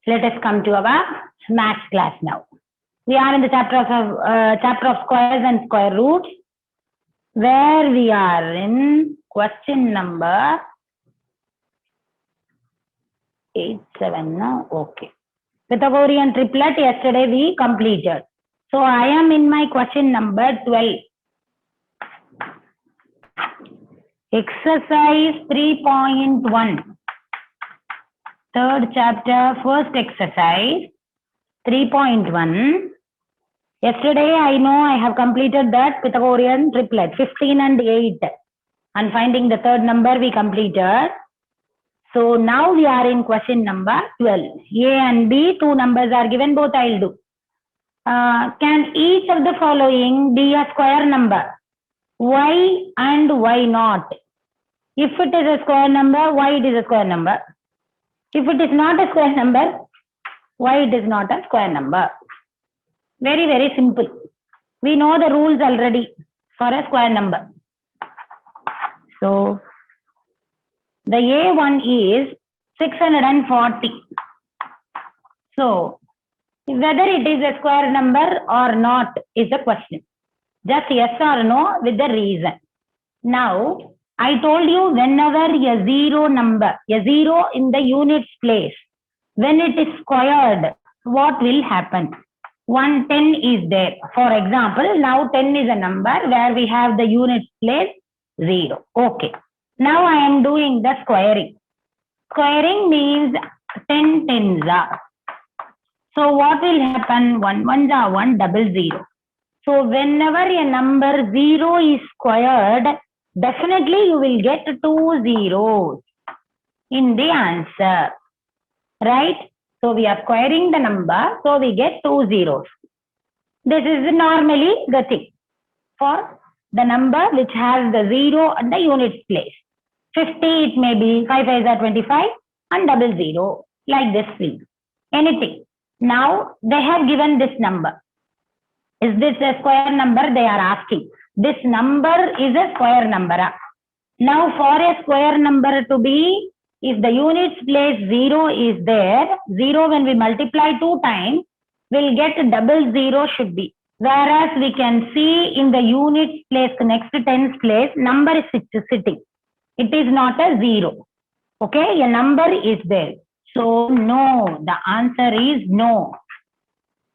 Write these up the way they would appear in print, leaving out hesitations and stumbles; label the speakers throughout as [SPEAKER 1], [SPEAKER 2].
[SPEAKER 1] Let us come to our maths class now. We are in the chapter of squares and square roots, where we are in question number 87 now. Okay. Pythagorean triplet yesterday we completed. So I am in my question number 12. Exercise 3.1. Third chapter, first exercise 3.1. Yesterday I know I have completed that Pythagorean triplet 15 and 8, and finding the third number we completed. So now we are in question number 12. A and B, two numbers are given, both I'll do. Can each of the following be a square number? Why and why not? If it is a square number, why it is a square number? If it is not a square number, why it is not a square number? Very, very simple. We know the rules already for a square number. So, the A1 is 640. So, whether it is a square number or not is the question. Just yes or no with the reason. Now, I told you whenever a zero number, a zero in the units place, when it is squared, what will happen? 110 is there. For example, now 10 is a number where we have the units place 0. Okay. Now I am doing the squaring. Squaring means 10 tens are. So what will happen? 1 ones are 1, 000. So whenever a number 0 is squared, definitely you will get 2 zeros in the answer. Right? So we are squaring the number, so we get 2 zeros. This is normally the thing for the number which has the 0 at the units place. 50 it may be, 5 5s are 25 and 00, like this thing. Anything. Now they have given this number. Is this a square number? They are asking. This number is a square number. Now for a square number to be, if the units place 0 is there, 0 when we multiply 2 times, we'll get 00 should be. Whereas we can see in the units place, next to tens place, number is sitting. It is not a 0. Okay, a number is there. So no, the answer is no.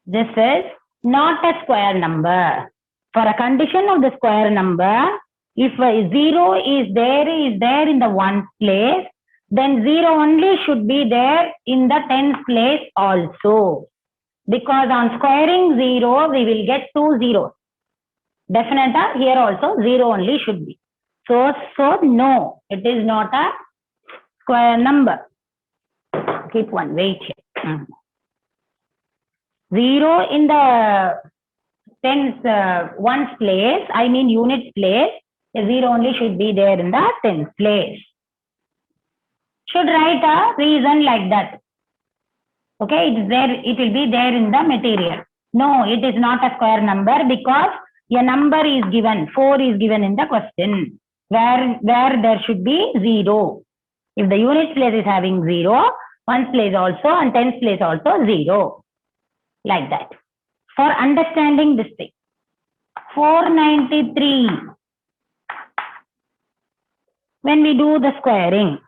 [SPEAKER 1] This is not a square number. For a condition of the square number, if a 0 is there in the ones place, then 0 only should be there in the tens place also. Because on squaring 0, we will get 2 zeros. Definite here also 0 only should be. So no, it is not a square number. Keep one, wait here. 0 in the tens ones place, I mean units place, a 0 only should be there in the tens place. Should write a reason like that. Okay, it is there, it will be there in the material. No, it is not a square number because a number is given, 4 is given in the question, where there should be 0. If the units place is having 0, ones place also and tens place also 0. Like that. For understanding this thing. 493. When we do the squaring,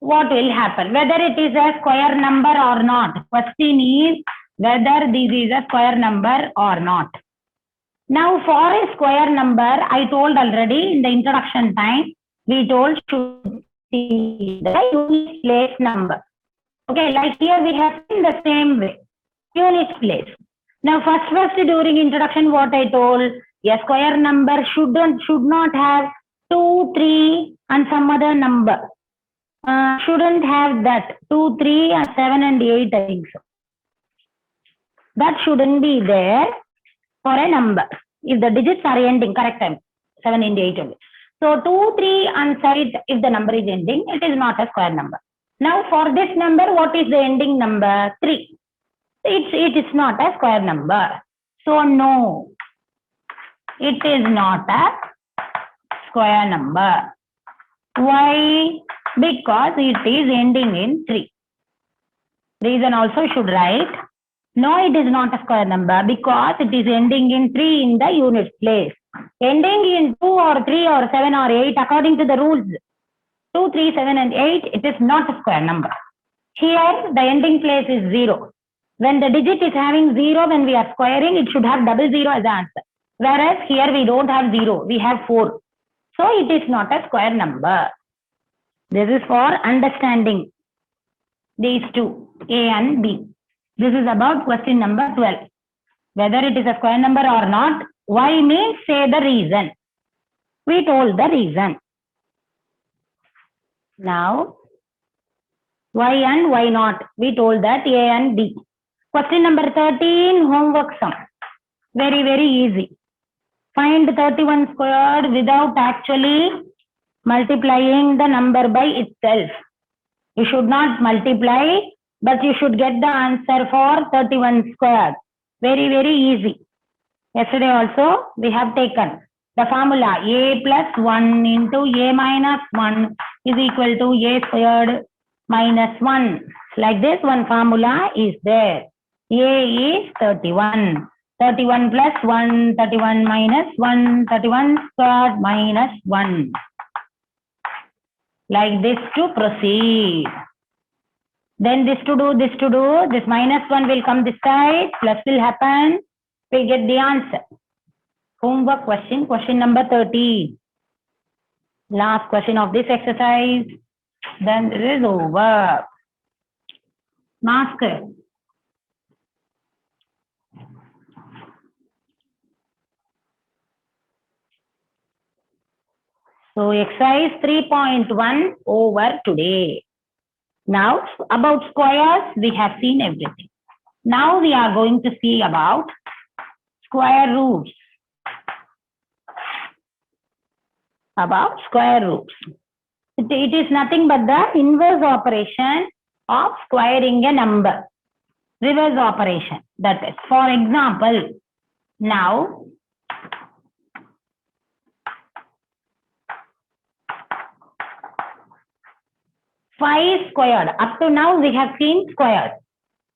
[SPEAKER 1] what will happen? Whether it is a square number or not. Question is whether this is a square number or not. Now for a square number, I told already in the introduction time, we told should see the unit place number. Okay, like here we have in the same way. Unit place. Now first during introduction what I told, a square number should not have 2, 3 and some other number. Shouldn't have that 2, 3 and 7 and 8 I think so. That shouldn't be there for a number. If the digits are ending correct time, 7 and 8 only. So 2, 3 and 7, if the number is ending, it is not a square number. Now for this number, what is the ending number? 3. It is not a square number. So no, it is not a square number. Why? Because it is ending in 3. Reason also should write. No, it is not a square number because it is ending in 3 in the unit place. Ending in 2 or 3 or 7 or 8 according to the rules. 2, 3, 7 and 8, it is not a square number. Here, the ending place is 0. When the digit is having 0, when we are squaring, it should have double 0 as the answer. Whereas here we don't have 0, we have 4. So it is not a square number. This is for understanding these two, A and B. This is about question number 12. Whether it is a square number or not, why means say the reason. We told the reason. Now, why and why not? We told that A and B. Question number 13, homework sum. Very, very easy. Find 31 squared without actually multiplying the number by itself. You should not multiply, but you should get the answer for 31 squared. Very, very easy. Yesterday also we have taken the formula A plus 1 into A minus 1 is equal to A squared minus 1. Like this, one formula is there. A is 31. 31 plus 1, 31 minus 1, 31 squared minus 1. Like this to proceed. Then this to do, this minus 1 will come this side, plus will happen, we get the answer. Homework question, question number 13. Last question of this exercise. Then this is over. Mask. So exercise 3.1 over today. Now about squares, we have seen everything. Now we are going to see about square roots. About square roots. It is nothing but the inverse operation of squaring a number. Reverse operation. That is, for example, now 5 squared. Up to now we have seen squared.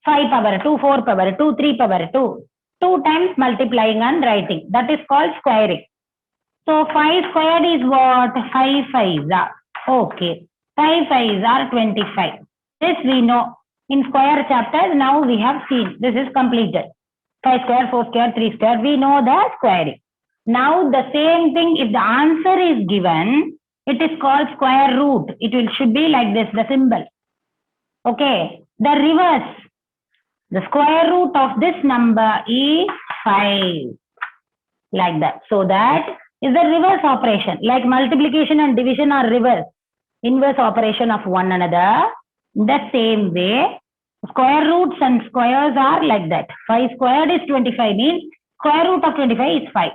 [SPEAKER 1] 5 power 2, 4 power 2, 3 power 2. 2 times multiplying and writing. That is called squaring. So 5 squared is what? 5 5s are. Okay. 5 5s are 25. This we know. In square chapters now we have seen. This is completed. 5 square, 4 square, 3 square. We know the squaring. Now the same thing, if the answer is given, it is called square root. It should be like this, the symbol. Okay. The reverse. The square root of this number is 5. Like that. So that is the reverse operation. Like multiplication and division are reverse. Inverse operation of one another. The same way, square roots and squares are like that. 5 squared is 25 means square root of 25 is 5.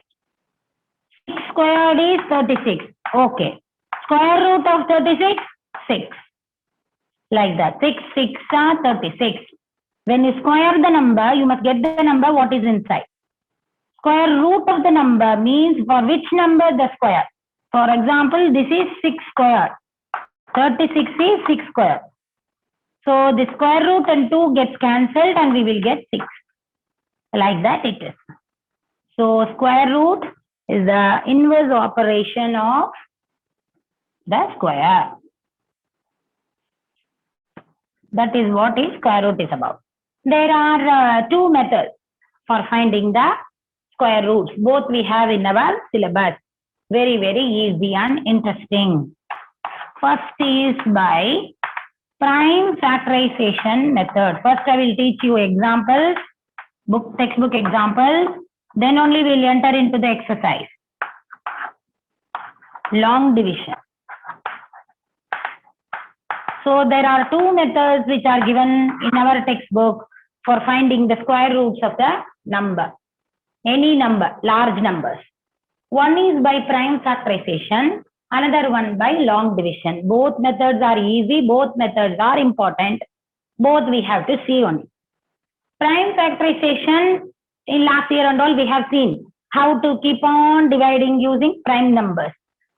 [SPEAKER 1] 6 squared is 36. Okay. Square root of 36, 6. Like that. 6, 6 are 36. When you square the number, you must get the number what is inside. Square root of the number means for which number the square. For example, this is 6 square. 36 is 6 square. So the square root and 2 gets cancelled and we will get 6. Like that it is. So square root is the inverse operation of the square. That is what is square root is about. There are 2 methods for finding the square roots. Both we have in our syllabus. Very, very easy and interesting. First is by prime factorization method. First I will teach you examples, textbook examples. Then only we will enter into the exercise. Long division. So there are 2 methods which are given in our textbook for finding the square roots of the number. Any number, large numbers. One is by prime factorization, another one by long division. Both methods are easy, both methods are important. Both we have to see only. Prime factorization, in last year and all we have seen how to keep on dividing using prime numbers.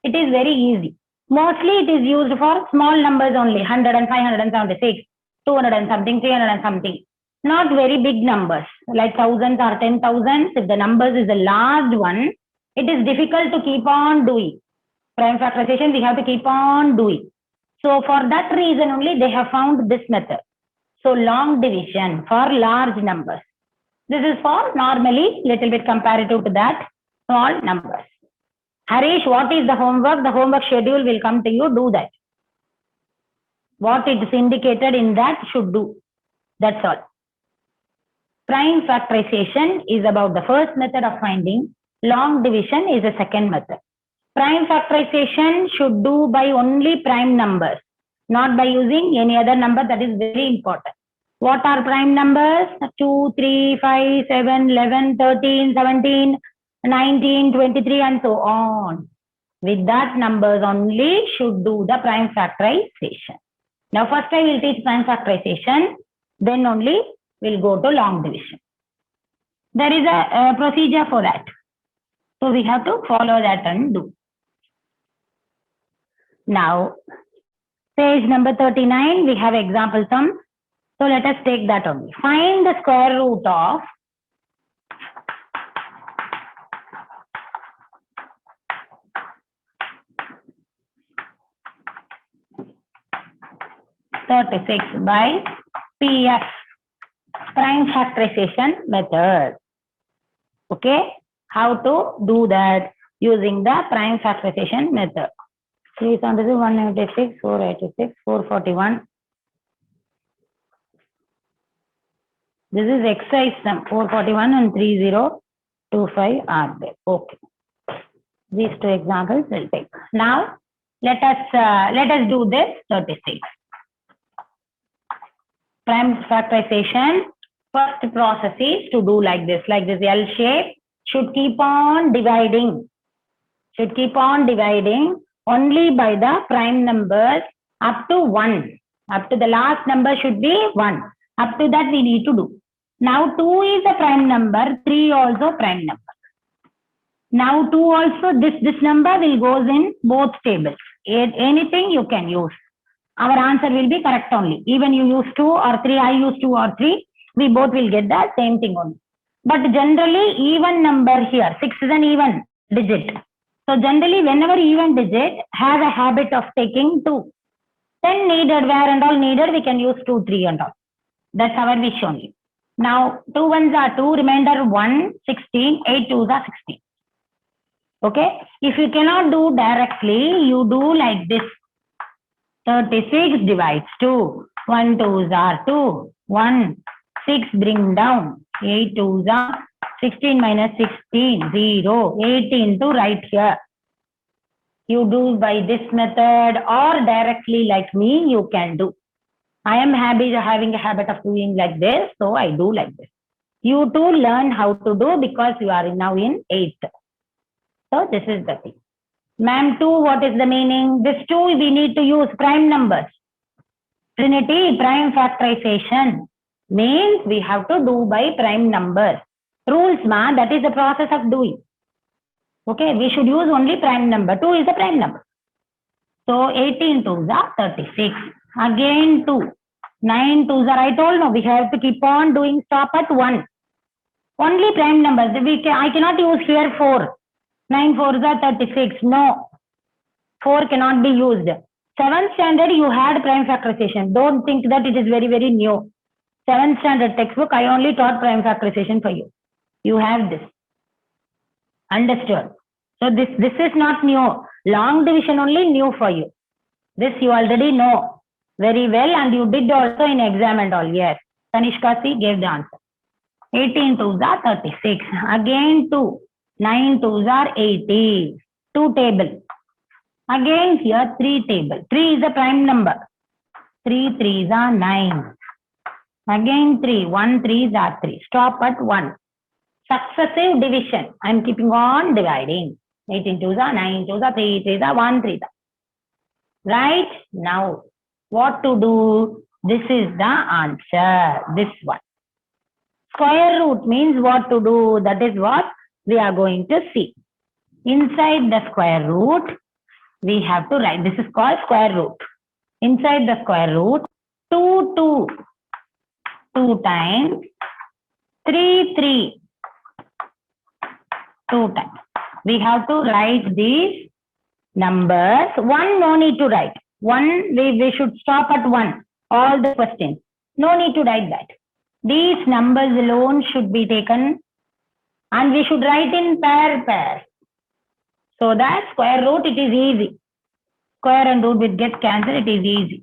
[SPEAKER 1] It is very easy. Mostly it is used for small numbers only, 100 and 576. 200 and something, 300 and something. Not very big numbers, like thousands or 10,000s. If the numbers is a large one, it is difficult to keep on doing. Prime factorization, we have to keep on doing. So for that reason only, they have found this method. So long division for large numbers. This is for normally little bit comparative to that small numbers. Harish, what is the homework? The homework schedule will come to you. Do that. What it is indicated in that should do. That's all. Prime factorization is about the first method of finding. Long division is a second method. Prime factorization should do by only prime numbers, not by using any other number. That is very important. What are prime numbers? 2, 3, 5, 7, 11, 13, 17, 19, 23 and so on. With that numbers only should do the prime factorization. Now first I will teach prime factorization, then only we'll go to long division. There is a procedure for that. So we have to follow that and do. Now, page number 39, we have example sum. So let us take that only. Find the square root of 36 by PF, prime factorization method. Okay, how to do that using the prime factorization method. 376, 196, 486, 441. This is exercise sum. 441 and 3025 are there. Okay. These two examples will take. Now let us do this 36. Prime factorization. First process is to do like this L shape. Should keep on dividing. Should keep on dividing only by the prime numbers up to 1. Up to the last number should be 1. Up to that we need to do. Now 2 is a prime number, 3 also prime number. Now 2 also, this number will goes in both tables. Anything you can use. Our answer will be correct only. Even you use 2 or 3, I use 2 or 3, we both will get the same thing only. But generally even number here, 6 is an even digit. So generally whenever even digit have a habit of taking 2. Then needed, where and all needed, we can use 2, 3 and all. That's our wish only. Now 2 ones are 2, remainder 1, 16, 8 twos are 16. Okay, if you cannot do directly, you do like this. 36 divides 2, 1 twos are 2, 1, 6 bring down, 8 twos are 16 minus 16, 0, 18 to write here. You do by this method or directly like me, you can do. I am having a habit of doing like this, so I do like this. You too learn how to do because you are now in 8th. So this is the thing. Ma'am, 2, what is the meaning? This 2 we need to use prime numbers. Trinity, prime factorization means we have to do by prime numbers. Rules, ma, that is the process of doing. Okay, we should use only prime number. 2 is the prime number. So 18 twos are 36. Again 2. 9 twos are, I told no, we have to keep on doing, stop at 1. Only prime numbers. I cannot use here 4. 9 fours are 36. No. 4 cannot be used. 7th standard you had prime factorization. Don't think that it is very, very new. 7th standard textbook, I only taught prime factorization for you. You have this. Understood? So this is not new. Long division only new for you. This you already know very well and you did also in exam and all. Yes. Tanishka C gave the answer. 18 twos are 36. Again 2. 9 twos are 80. 2 table. Again here 3 table. 3 is a prime number. 3 threes are 9. Again 3. 1 threes are 3. Stop at 1. Successive division. I am keeping on dividing. 18 twos are 9 twos are 3 threes are 1 3. Right? Now what to do? This is the answer. This one. Square root means what to do. That is what we are going to see. Inside the square root, we have to write. This is called square root. Inside the square root, 2, 2, 2 times, 3, 3, 2 times. We have to write these numbers. 1, no need to write. 1, we should stop at 1. All the questions. No need to write that. These numbers alone should be taken and we should write in pair. So that square root, it is easy. Square and root will get cancelled, it is easy.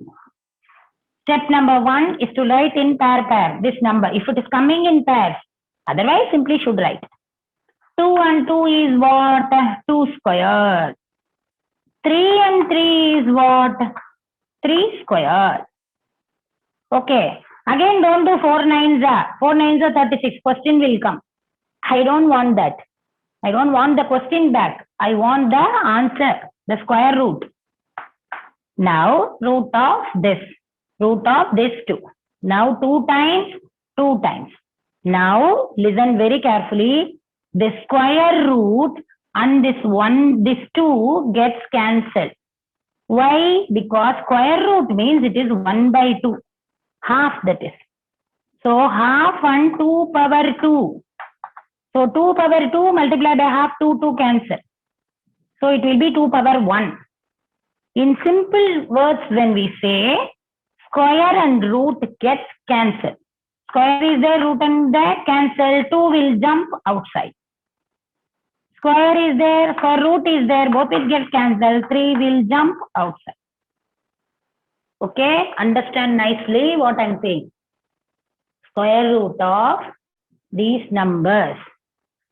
[SPEAKER 1] Step number 1 is to write in pair. This number, if it is coming in pairs, otherwise simply should write. 2 and 2 is what? 2 square. 3 and 3 is what? 3 square. Okay. Again, don't do 4 9s. 4 9s are 36. Question will come. I don't want that. I don't want the question back. I want the answer, the square root. Now, root of this 2. Now, 2 times, 2 times. Now, listen very carefully. The square root and this 2 gets cancelled. Why? Because square root means it is 1 by 2. Half, that is. So, half and 2 power 2. So, 2 power 2 multiplied by half, 2 cancel. So, it will be 2 power 1. In simple words, when we say square and root gets cancelled. Square is there, root and there, cancel. 2 will jump outside. Square is there, square root is there, both will get cancelled. 3 will jump outside. Okay, understand nicely what I'm saying. Square root of these numbers.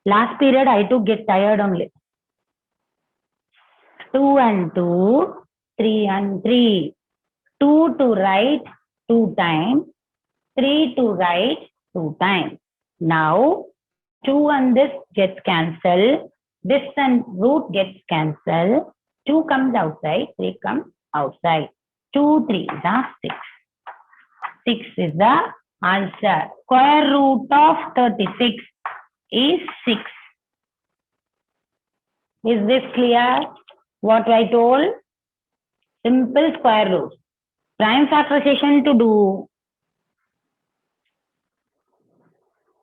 [SPEAKER 1] Last period I too get tired only. 2 and 2, 3 and 3. 2 to write 2 times, 3 to write 2 times. Now 2 and this gets cancelled. This and root gets cancelled. 2 comes outside, 3 comes outside. 2 3 is 6. 6 is the answer. Square root of 36 is 6. Is this clear? What I told? Simple square root. Prime factorization to do.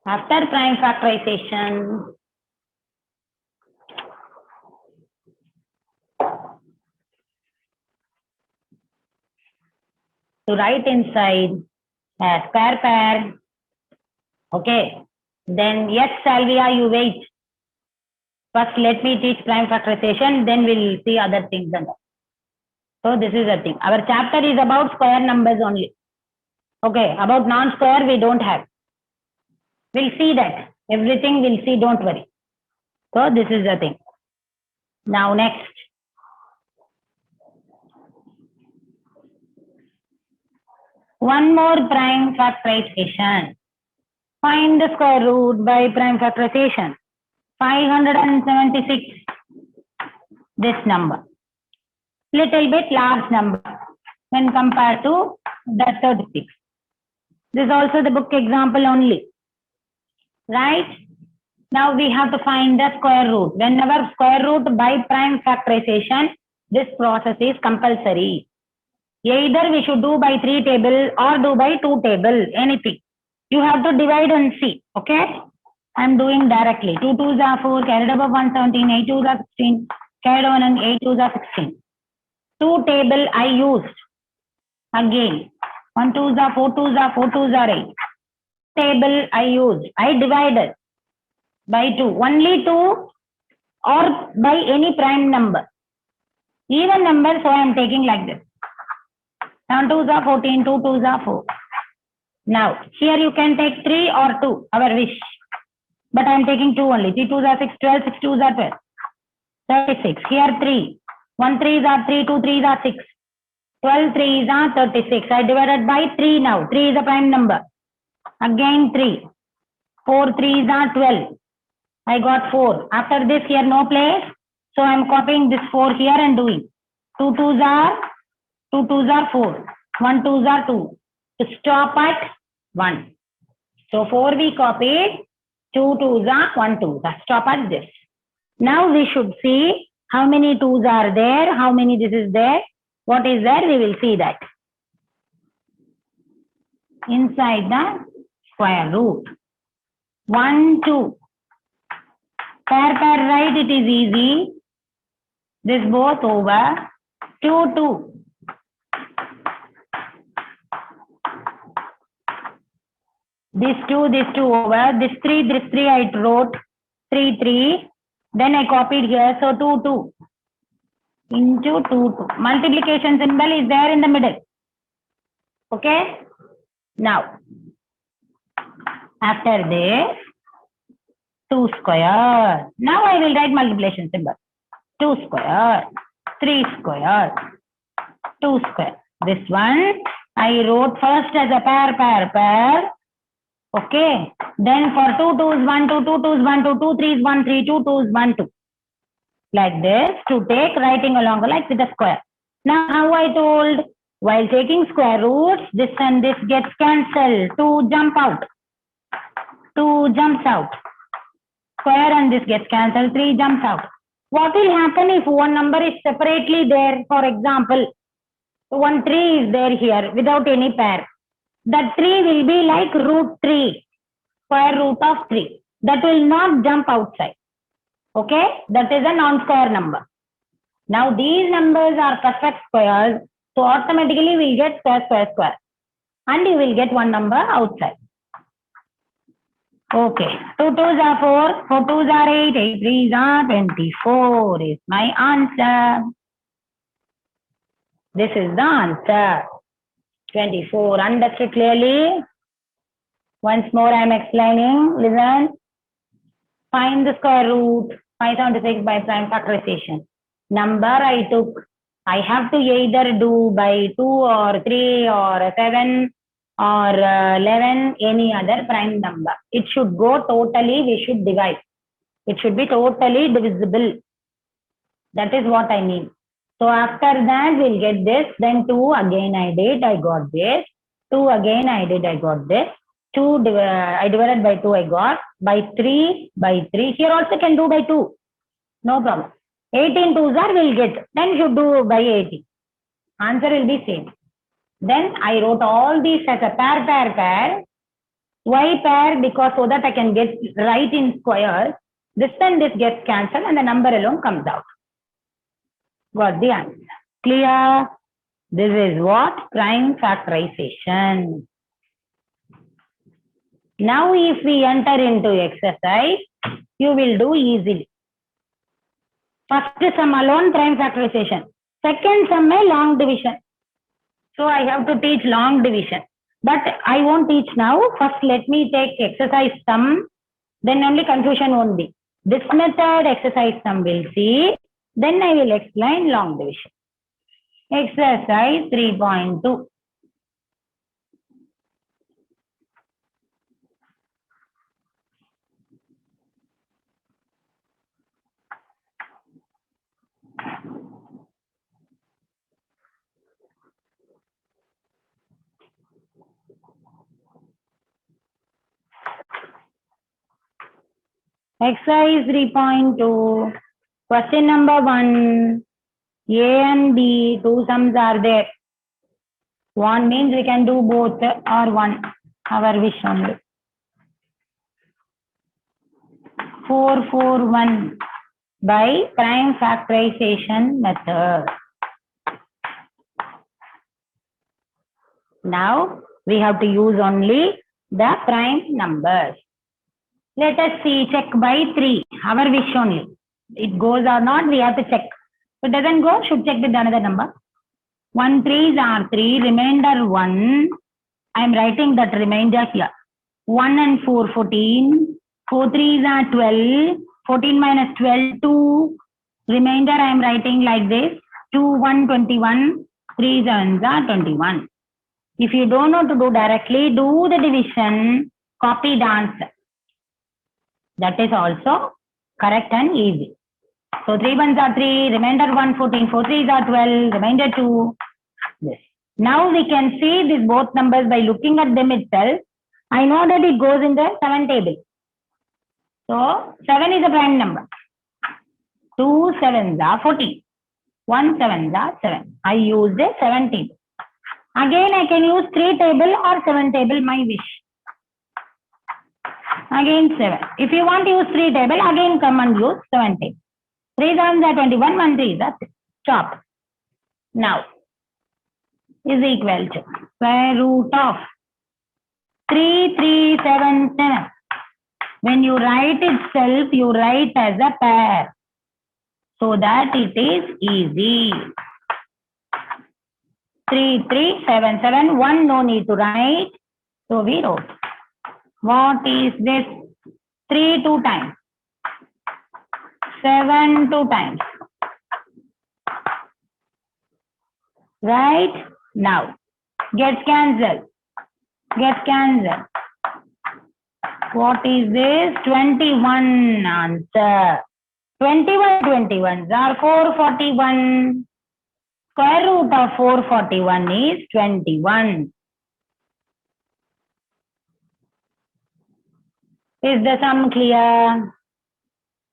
[SPEAKER 1] After prime factorization, to write inside as pair. Okay. Then yes, Salvia, you wait. First, let me teach prime factorization, then we'll see other things. So this is the thing. Our chapter is about square numbers only. Okay. About non-square, we don't have. We'll see that. Everything we'll see, don't worry. So this is the thing. Now next. One more prime factorization. Find the square root by prime factorization. 576. This number. Little bit large number when compared to the 36. This is also the book example only. Right? Now we have to find the square root. Whenever square root by prime factorization, this process is compulsory. Either we should do by 3 table or do by 2 table, anything. You have to divide and see, okay? I'm doing directly. 2 2s are 4, carried above 117, 8 2s are 16, carried on and 8 2s are 16. 2 table I used. Again, 1 2s are 4 2s are 4 2s are 8. Table I used. I divided by 2. Only 2 or by any prime number. Even number, so I am taking like this. 7 2s are 14, 2 2s are 4. Now, here you can take 3 or 2, our wish. But I am taking 2 only. 3 2s are 6, 12, 6 2s are 12. 36. Here 3. 1 3s are 3, 2 3s are 6. 12 3s are 36. I divided by 3 now. 3 is a prime number. Again 3. 4 3s are 12. I got 4. After this here no place. So I am copying this 4 here and doing. 2 2s are 4. 1 2s are 2. To stop at 1. So 4 we copied. 2 2s are 1 2. Stop at this. Now we should see how many 2s are there, how many this is there. What is there, we will see that. inside the square root. 1, 2. Pair right, it is easy. This both over. 2, 2. This 2 over. This 3 I wrote. 3, 3. Then I copied here. So 2, 2. Into 2, 2. Multiplication symbol is there in the middle. Okay? Now, after this, 2 square. Now I will write multiplication symbol. 2 square. 3 square. 2 square. This one I wrote first as a pair. Okay. Then for 2 2s 1 2 2 2s 1 2 2 3s 1 3 2 2s 1 2. Like this to take writing along like with a square. Now how I told, while taking square roots, this and this gets cancelled. 2 jump out. 2 jumps out. Square and this gets cancelled. 3 jumps out. What will happen if one number is separately there? For example, one 3 is there here without any pair. That 3 will be like root 3, square root of 3. That will not jump outside. Okay, that is a non-square number. Now these numbers are perfect squares, so automatically we get square, and you will get one number outside. Okay, 2 2s are 4, 4 2s are 8, 8 3s are 24 is my answer. This is the answer. 24. Understood clearly? Once more I am explaining. Listen. Find the square root. 576 by prime factorization. Number I took. I have to either do by 2 or 3 or 7 or 11, any other prime number. It should go totally, we should divide. It should be totally divisible. That is what I mean. So after that, we'll get this. Then 2 again I did, I got this. 2 again I did, I got this. 2 I divided by 2, I got. By 3, by 3. Here also can do by 2. No problem. 18 2s are will get. Then should do by 18. Answer will be same. Then I wrote all these as a pair. Why pair? Because so that I can get right in squares. This and this gets cancelled and the number alone comes out. Got the answer. Clear? This is what? Prime factorization. Now if we enter into exercise, you will do easily. First sum alone prime factorization. Second sum may long division. So I have to teach long division. But I won't teach now. First let me take exercise sum. Then only confusion won't be. This method exercise sum will see. Then I will explain long division. Exercise 3.2. Exercise 3.2. Question number 1. A and B, 2 sums are there. 1 means we can do both or 1. Our wish only. 4 4 1 by prime factorization method. Now we have to use only the prime numbers. Let us see, check by 3. Our wish only. It goes or not, we have to check. If it doesn't go, should check with another number. 1 3s are 3, remainder 1. I am writing that remainder here. 1 and 4, 14. 4 3s are 12. 14 minus 12, 2. Remainder I am writing like this. 2 1 21. 3 7s are 21. If you don't know to do directly, do the division, copy the answer. That is also correct and easy. So 3 1s are 3, remainder 1 14, 4 3s are 12, remainder 2. This. Now we can see these both numbers by looking at them itself. I know that it goes in the 7 table. So 7 is a prime number. 2 7s are 14. 1 7s are 7. I used a 7 table. Again, I can use 3 table or 7 table, my wish. Again 7. If you want to use 3 table, again come and use 7 table. 3 7s are 21, 1 3 is that. Stop. Now, is equal to square root of 3377. When you write itself, you write as a pair, so that it is easy. 3377, 1 no need to write, so we wrote. What is this? 3 2 times, 7 2 times. Right? Now, gets cancelled. Gets cancelled. What is this? 21 answer. 21 21s are 441. Square root of 441 is 21. Is the sum clear?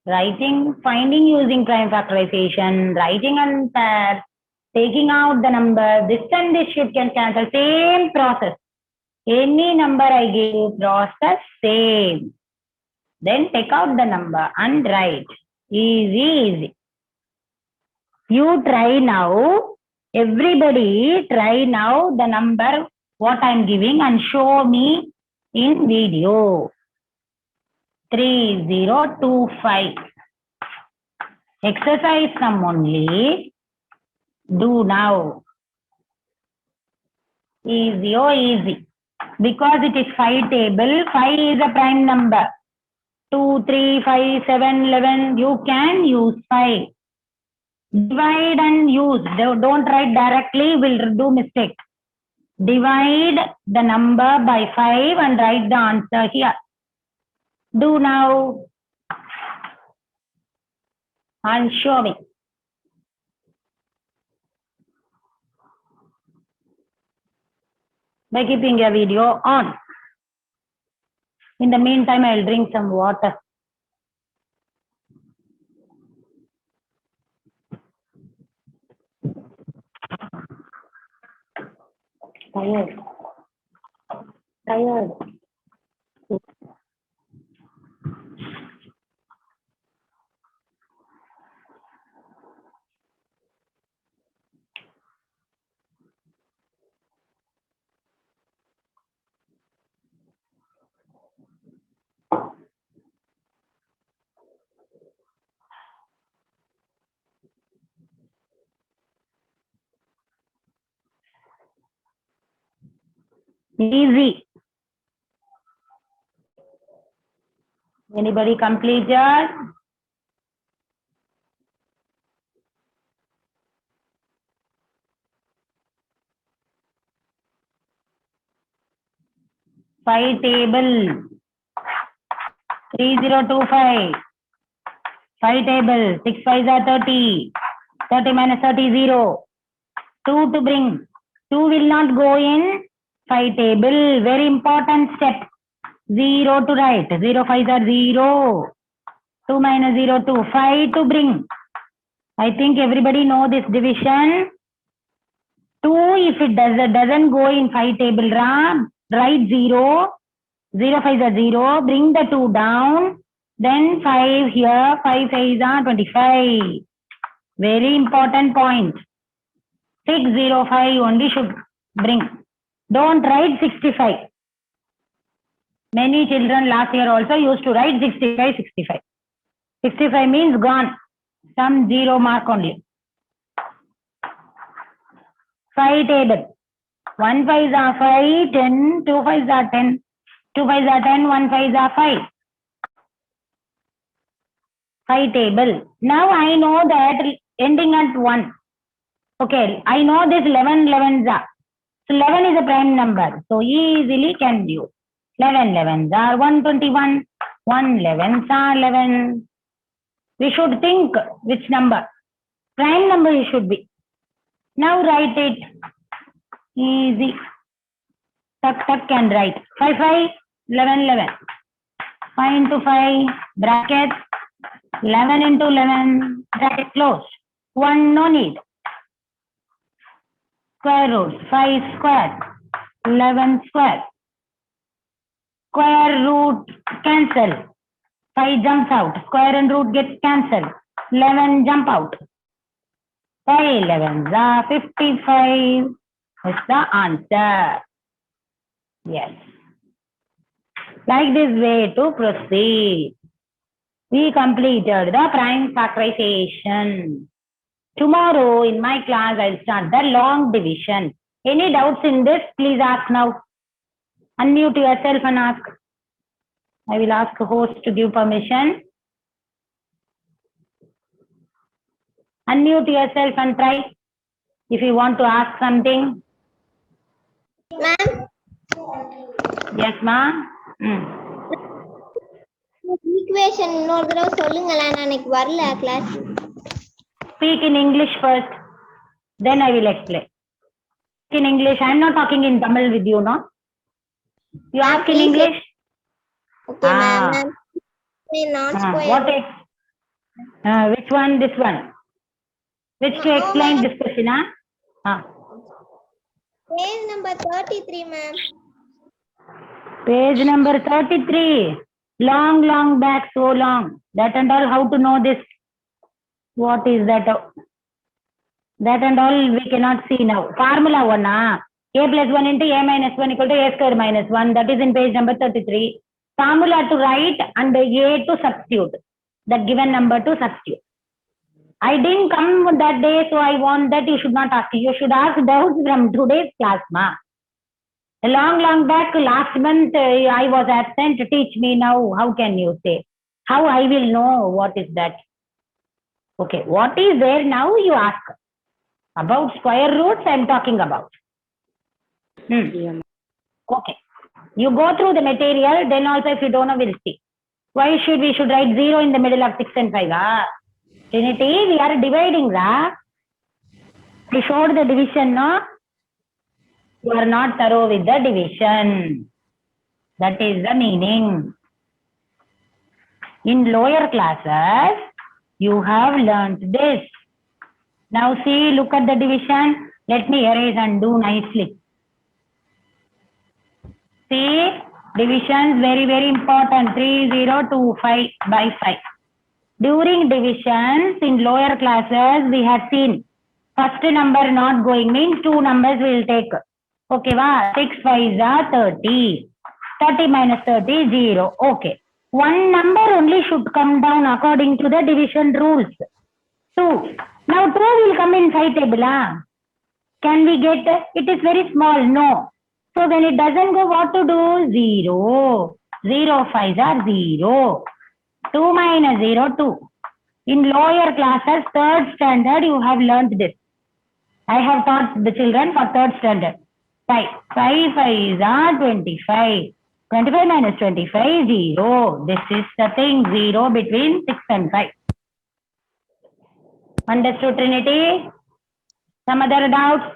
[SPEAKER 1] Writing, finding using prime factorization, writing and pair, taking out the number, this and this should can cancel. Same process. Any number I give you, process same. Then take out the number and write. Easy, easy. You try now. Everybody try now the number what I'm giving and show me in video. 3025. Exercise sum only. Do now. Easy, oh easy. Because it is 5 table, 5 is a prime number. 2, 3, 5, 7, 11, you can use 5. Divide and use. Don't write directly, we'll do mistake. Divide the number by 5 and write the answer here. Do now. And show me. By keeping a video on. In the meantime, I'll drink some water. Tired. Tired. Easy. Anybody completed? Five table. 3025. 5 table. 6 5s are 30. 30 minus 30 0. 2 to bring. 2 will not go in 5 table. Very important step. 0 to write. 0 5s are 0. 2 minus 0 2. 5 to bring. I think everybody know this division. 2 if it doesn't go in 5 table, write 0. 0 5s are 0. Bring the 2 down. Then 5 here. 5 5s are 25. Very important point. 605 only should bring. Don't write 65. Many children last year also used to write 65, 65. 65 means gone. Some 0 mark only. 5 table. 1 5s are 5, 10, 2 5s are 10. 2 5s are 10, 1 5s are 5. 5 table. Now I know that ending at 1. Okay, I know this 11 11s are. So 11 is a prime number. So easily can do. 11 11s are 121. 1 11s are 11. We should think which number. Prime number it should be. Now write it. Easy. Tuck tuck can write. 5 5, 11 11. 5 into 5, bracket. 11 into 11, bracket closed. 1 no need. Square root 5 square, 11 square. Square root cancel. 5 jumps out. Square and root gets cancelled. 11 jump out. 5 11 55 is the answer. Yes. Like this way to proceed. We completed the prime factorization. Tomorrow in my class, I'll start the long division. Any doubts in this? Please ask now. Unmute yourself and ask. I will ask the host to give permission. Unmute yourself and try. If you want to ask something.
[SPEAKER 2] Ma'am.
[SPEAKER 1] Yes, ma'am.
[SPEAKER 2] Equation இன்னொரு தடவை சொல்லுங்களேன், நான் எனக்கு வரல class.
[SPEAKER 1] Speak in English first, then I will explain. In English, I am not talking in Tamil with you, no? You ask in English?
[SPEAKER 2] Okay, ma'am. Non-square.
[SPEAKER 1] What is? Which one? This one. Which to explain this question,
[SPEAKER 2] Page number 33, ma'am.
[SPEAKER 1] Page number 33. Long back, so long. That and all, how to know this? What is that? That and all we cannot see now. Formula 1, a plus 1 into a minus 1 equal to a square minus 1. That is in page number 33. Formula to write and a to substitute. That given number to substitute. I didn't come that day, so I want that you should not ask. You should ask doubts from today's class, ma. Long back, last month I was absent. Teach me now. How can you say? How I will know what is that? Okay, what is there now? You ask. About square roots, I am talking about. Okay. You go through the material, then also if you don't know, we'll see. Why should we should write 0 in the middle of 6 and 5? Trinity, we are dividing, we showed the division, no? You are not thorough with the division. That is the meaning. In lower classes, you have learnt this. Now see, look at the division. Let me erase and do nicely. See, division is very important. 3025 by 5. During divisions in lower classes, we have seen first number not going means 2 numbers will take. Okay, 6 5s are 30. 30 minus 30 0. Okay. One number only should come down according to the division rules. 2. Now 2 will come in 5 table. Can we get it is very small? No. So when it doesn't go, what to do? 0. 0 5s are 0. 2 minus 0 2. In lower classes, 3rd standard, you have learnt this. I have taught the children for 3rd standard. 5 5s are 25. 25 minus 25 0. This is the thing, 0 between 6 and 5. Understood, Trinity? Some other doubts?